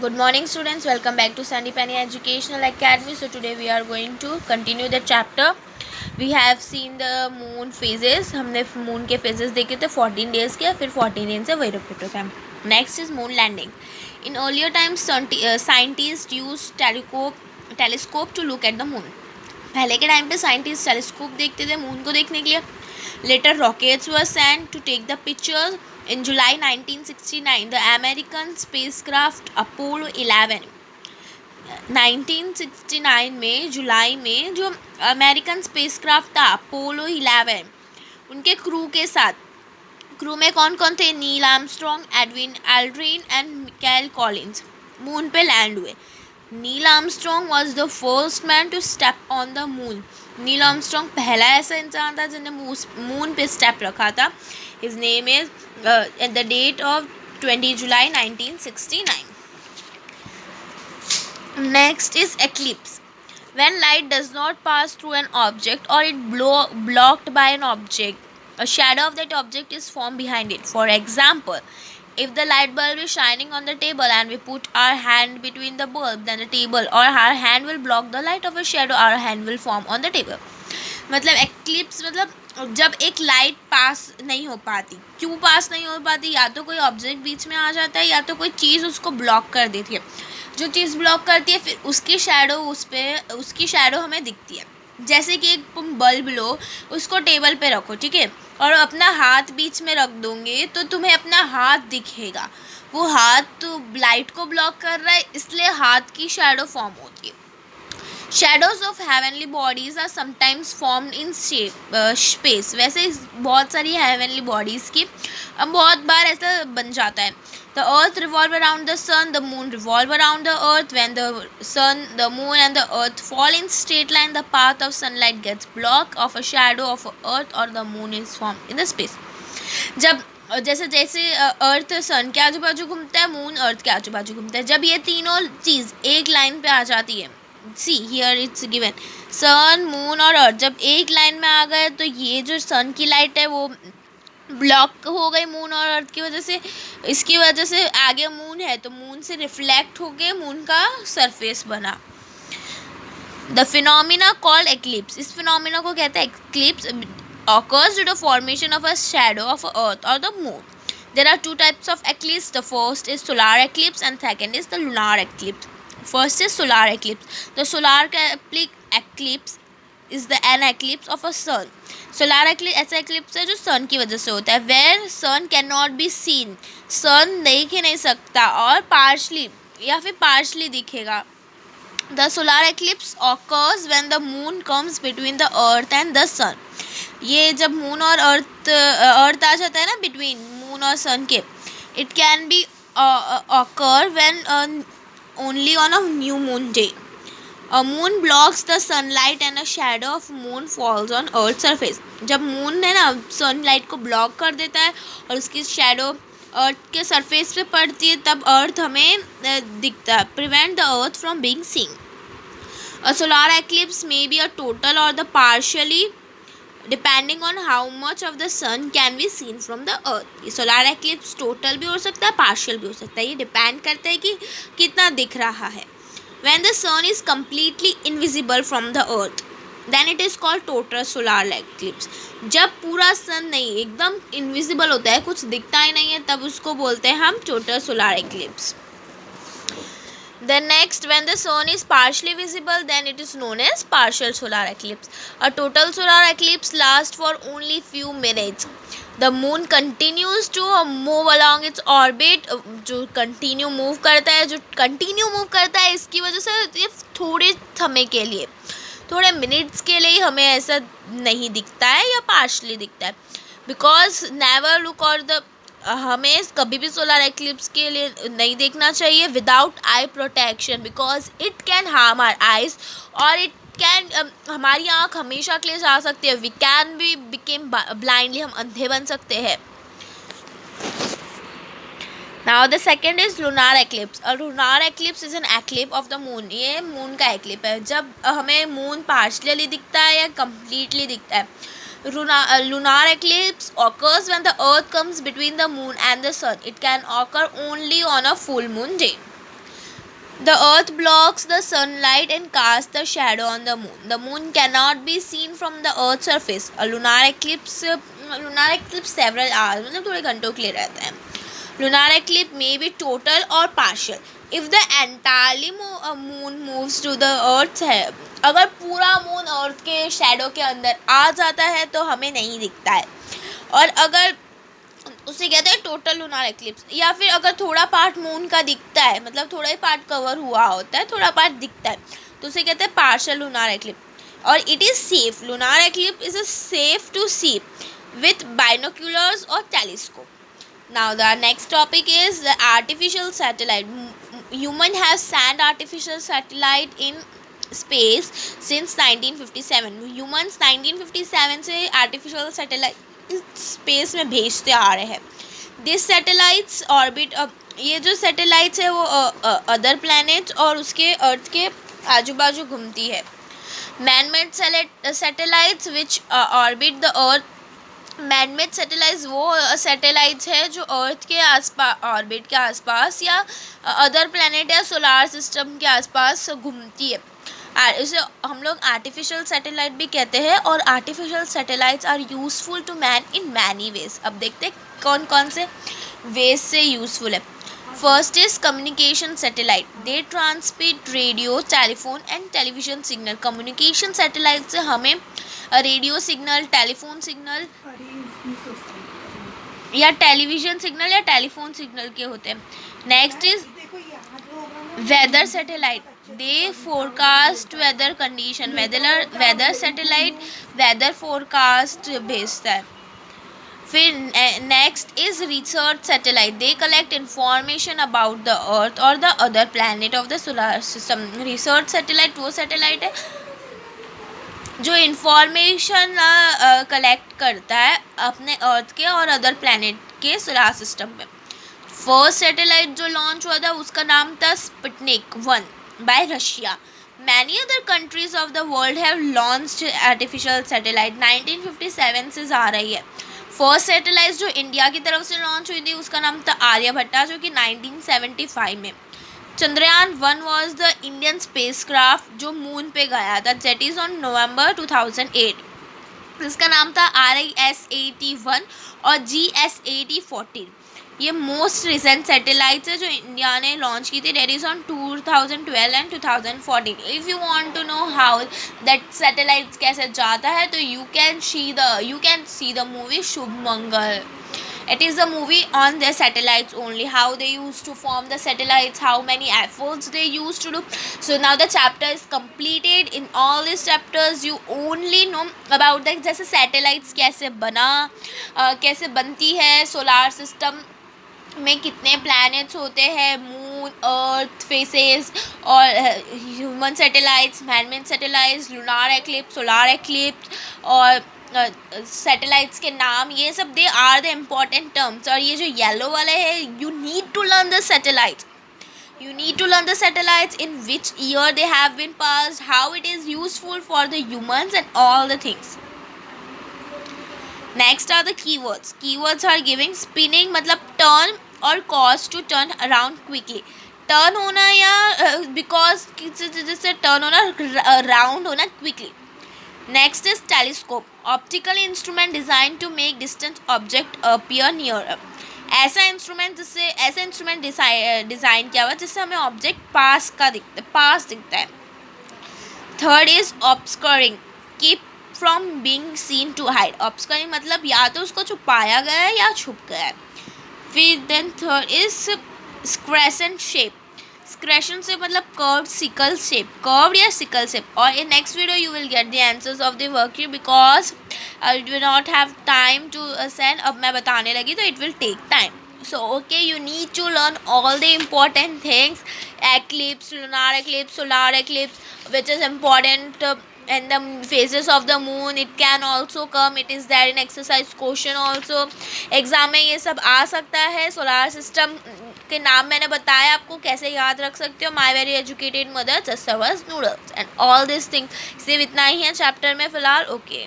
Good morning, students. Welcome back to Sandy Penny Educational Academy. So today we are going to continue the chapter. We have seen the moon phases. हमने moon के phases देखे थे 14 days के, फिर 14 दिन से वही repeat होता है. Next is moon landing. In earlier times, scientists used telescope to look at the moon. पहले के टाइम पे साइंटिस्ट टेलीस्कोप देखते थे मून को देखने के लिए. Later rockets were sent to take the pictures. In July 1969, the American spacecraft Apollo 11 1969 में जुलाई में जो अमेरिकन स्पेसक्राफ्ट था अपोलो 11 उनके क्रू के साथ, क्रू में कौन कौन थे? Neil Armstrong, Edwin Aldrin and Michael Collins moon पे लैंड हुए. Neil Armstrong was the first man to step on the moon. Neil Armstrong पहला ऐसा इंसान था जिसने मून पे स्टेप रखा था. His name is at the date of 20 July 1969. Next is eclipse. When light does not pass through an object or it blocked by an object, a shadow of that object is formed behind it. For example, if the light bulb is shining on the table and we put our hand between the bulb, then the table or our hand will block the light of a shadow. Our hand will form on the table. मतलब eclipse मतलब जब एक light pass नहीं हो पाती. क्यों पास नहीं हो पाती? या तो कोई ऑब्जेक्ट बीच में आ जाता है या तो कोई चीज़ उसको ब्लॉक कर देती है. जो चीज़ ब्लॉक करती है फिर उसकी शैडो हमें दिखती है. जैसे कि एक तुम बल्ब लो, उसको टेबल पे रखो, ठीक है, और अपना हाथ बीच में रख दोगे तो तुम्हें अपना हाथ दिखेगा. वो हाथ तो लाइट को ब्लॉक कर रहा है, इसलिए हाथ की शैडो फॉर्म होती है. Shadows of heavenly bodies are sometimes formed in space. वैसे बहुत सारी हेवनली बॉडीज़ की अब बहुत बार ऐसा बन जाता है. The earth revolve around the sun, the moon revolve around the earth. When the sun, the moon and the earth fall in straight line, the path of sunlight gets block of a shadow of earth और the moon is form in the space. जब जैसे जैसे अर्थ सन के आजू बाजू घूमता है, moon earth के आजू बाजू घूमता है, जब ये तीनों चीज़ एक लाइन पे आ जाती है, see here it's given sun, moon और अर्थ जब एक लाइन में आ गए तो ये जो सन की लाइट है वो ब्लॉक हो गई मून और अर्थ की वजह से. इसकी वजह से आगे मून है तो मून से रिफ्लेक्ट होके मून का सरफेस बना. The phenomena called eclipse. इस फिनोमिना को कहते हैं eclipse. occurs due to formation of a shadow of earth or the moon. There are two types of eclipse. The first is solar eclipse and second is the lunar eclipse. First is solar eclipse. The solar eclipse is an eclipse of a sun. Solar eclipse ऐसा eclipse है जो sun की वजह से होता है. Where sun cannot be seen, sun देख ही नहीं सकता और partially या फिर partially दिखेगा. The solar eclipse occurs when the moon comes between the earth and the sun. ये जब मून और अर्थ आ जाता है ना बिटवीन मून और सन के, it can be occur when only on a new moon day. A moon blocks the sunlight and a shadow of moon falls on earth surface. जब moon है ना सनलाइट को ब्लॉक कर देता है और उसकी शैडो अर्थ के सरफेस पे पड़ती है तब अर्थ हमें दिखता है. Prevent the earth from being scene. A solar eclipse may be a total or the partially depending on how much of the sun can be seen from the earth. ये solar eclipse total भी हो सकता है, partial भी हो सकता है. ये depend करता है कि कितना दिख रहा है. When the sun is completely invisible from the earth, then it is called total solar eclipse. जब पूरा सन नहीं एकदम invisible होता है, कुछ दिखता ही नहीं है, तब उसको बोलते हैं हम total solar eclipse. Then next, when the sun is partially visible, then it is known as partial solar eclipse. A total solar eclipse lasts for only few minutes. The moon continues to move along its orbit. जो continue move करता है इसकी वजह से ये थोड़े समय के लिए, थोड़े मिनट्स के लिए हमें ऐसा नहीं दिखता है या partially दिखता है. Because never look or the हमें कभी भी सोलर एक्लिप्स के लिए नहीं देखना चाहिए without eye protection, because it can harm our eyes और इट कैन हमारी आँख हमेशा के लिए जा सकती है. We can be became blindly, हम अंधे बन सकते हैं. Now the second is lunar eclipse. और lunar eclipse is an eclipse of the moon. ये मून का एक्लिप है जब हमें मून पार्शली दिखता है या कम्प्लीटली दिखता है. Lunar eclipse occurs when the earth comes between the moon and the sun. It can occur only on a full moon day. The earth blocks the sunlight and casts the shadow on the moon. The moon cannot be seen from the earth's surface. A lunar eclipse several hours, मतलब थोड़े घंटों के लिए रहता है. Lunar eclipse may be total or partial. If the entirely moon moves to the earth है, अगर पूरा मून अर्थ के शैडो के अंदर आ जाता है तो हमें नहीं दिखता है. और अगर उसे कहते हैं टोटल लूनार एक्लिप्स. या फिर अगर थोड़ा पार्ट मून का दिखता है, मतलब थोड़ा ही पार्ट कवर हुआ होता है, थोड़ा पार्ट दिखता है, तो उसे कहते हैं पार्शियल लूनार एक्लिप्स. और it is safe. Lunar eclipse is safe to see with binoculars और telescope. Now the next topic is the artificial satellite. Human have send artificial satellite in space since 1957. Humans 1957 से artificial satellite space में भेजते आ रहे हैं. This satellites orbit. ये जो satellites है वो अदर प्लैनेट्स और उसके अर्थ के आजू बाजू घूमती है. Man made satellites which orbit the earth. Man made satellites वो सैटेलाइट्स है जो अर्थ के आसपास, ऑर्बिट के आसपास या अदर प्लैनेट या सोलार सिस्टम के आसपास घूमती है. इसे हम लोग आर्टिफिशियल सैटेलाइट भी कहते हैं. और artificial satellites are useful to man in many ways. अब देखते हैं कौन कौन से वेज से यूजफुल है. First is communication satellite. They transmit radio, telephone and television signal. Communication satellite से हमें रेडियो सिग्नल, टेलीफोन सिग्नल या टेलीविजन सिग्नल या टेलीफोन सिग्नल के होते हैं. Next is weather satellite. They forecast weather condition. Weather satellite weather forecast भेजता है. फिर next is research satellite. They collect information about the earth और the other planet of the solar system. Research satellite वो satellite है जो information collect करता है अपने अर्थ के और अदर प्लैनेट के सोलर सिस्टम में. फर्स्ट सैटेलाइट जो लॉन्च हुआ था उसका नाम था Sputnik 1 bye Russia. Many other countries of the world have launched artificial satellite. 1957 से आ रही है. फर्स्ट सैटेलाइट जो इंडिया की तरफ से लॉन्च हुई थी उसका नाम था आर्यभट्टा, जो कि 1975 में. Chandrayaan 1 was the Indian spacecraft जो मून पे गया था. That is on November 2008. इसका नाम था RISAT-1 और GSAT-14. ये मोस्ट रिसेंट सैटेलाइट्स है जो इंडिया ने लॉन्च की थी. Date is on 2012 and 2014. If you want to know how that satellites कैसे जाता है तो you can see the movie Shubh Mangal. It is a movie on the satellites only, how they used to form the satellites, how many efforts they used to do. So now the chapter is completed. In all these chapters you only know about the जैसे satellites कैसे कैसे बनती है, solar system में कितने planets होते हैं, moon, earth, phases और human satellites, manmade satellites, lunar eclipse, solar eclipse और सैटेलाइट्स के नाम, ये सब they are the important terms. और ये जो येलो वाले है, you need to learn the satellites. You need to learn the satellites, in which year they have been passed, how it is useful for the humans and all the things. Next are the keywords. Keywords are giving spinning मतलब turn और cause to turn around quickly. Turn होना या because जिससे turn होना, round होना quickly. Next is telescope. Optical instrument design to make distant object appear near. ऐसा instrument design किया हुआ जिससे हमें ऑब्जेक्ट पास दिखता है. Third is obscuring. Keep from being seen to hide. Obscuring मतलब या तो उसको छुपाया गया है या छुप गया है. फिर then third is crescent shape. Crescent shape मतलब कर्व्ड सिकल शेप, कर्व्ड या सिकल शेप. और in next video you will get the answers of the worksheet because I will not have time to send. अब मैं बताने लगी तो it will take time. So okay, you need to learn all the important things: eclipse, lunar eclipse, solar eclipse, which is important and the phases of the moon. It can also come, it is there in exercise question also. Exam में ये सब आ सकता है. Solar system के नाम मैंने बताया आपको कैसे याद रख सकते हो. My very educated mother, just serves noodles and all this things. सिर्फ इतना ही है चैप्टर में फ़िलहाल. ओके.